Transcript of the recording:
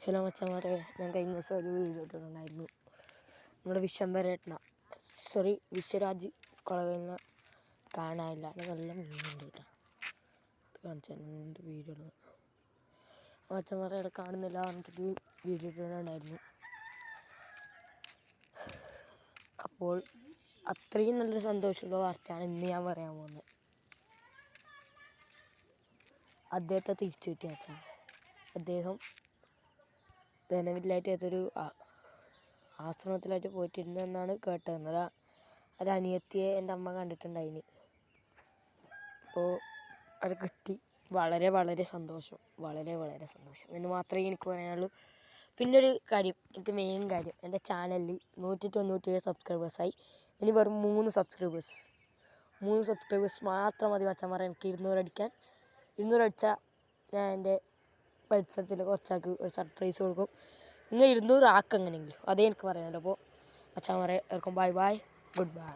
Hello മച്ചന്മാരെ, ഞാൻ കഴിഞ്ഞ ദിവസം ഒരു വീഡിയോ ഇട്ടിട്ടുണ്ടായിരുന്നു. നമ്മുടെ വിശ്വരാജ് കുളവെങ്ങ കാണാനില്ല. നല്ല മീനുണ്ട് കേട്ടോ. അത് കാണിച്ചാൽ വീഡിയോ മച്ചന്മാരെ അവിടെ കാണുന്നില്ല പറഞ്ഞിട്ട് വീഡിയോ ഇട്ടിട്ടുണ്ടായിരുന്നു. അപ്പോൾ അത്രയും നല്ലൊരു സന്തോഷമുള്ള വാർത്തയാണ് ഇന്ന് ഞാൻ പറയാൻ പോകുന്നത്. അദ്ദേഹത്തെ തിരിച്ചു കിട്ടിയ വെച്ചാൽ അദ്ദേഹം ധനവില്ലായിട്ട് ഏതൊരു ആശ്രമത്തിലായിട്ട് പോയിട്ടിരുന്നു എന്നാണ് കേട്ടത്. ഒരു അനിയത്തിയെ എൻ്റെ അമ്മ കണ്ടിട്ടുണ്ടായിന്. അപ്പോൾ അത് കിട്ടി. വളരെ വളരെ സന്തോഷം, വളരെ വളരെ സന്തോഷം എന്ന് മാത്രമേ എനിക്ക് പറയാനുള്ളൂ. പിന്നൊരു കാര്യം, എനിക്ക് മെയിൻ കാര്യം, എൻ്റെ ചാനലിൽ 197 സബ്സ്ക്രൈബേഴ്സായി. ഇനി വെറും 3 സബ്സ്ക്രൈബേഴ്സ് മാത്രം മതി മച്ചാന്മാരെ എനിക്ക് 200 അടിക്കാൻ. 200 അടിച്ചാൽ ഞാൻ എൻ്റെ പരിസരത്തിൽ കുറച്ചാൾക്ക് ഒരു സർപ്രൈസ് കൊടുക്കും. നിങ്ങൾ 200 ആക്കെങ്ങനെയെങ്കിലും, അതേ എനിക്ക് പറയാനുള്ളൂ. അപ്പോൾ മച്ചാന്മാരെ, ബൈ ബൈ, ഗുഡ് ബൈ.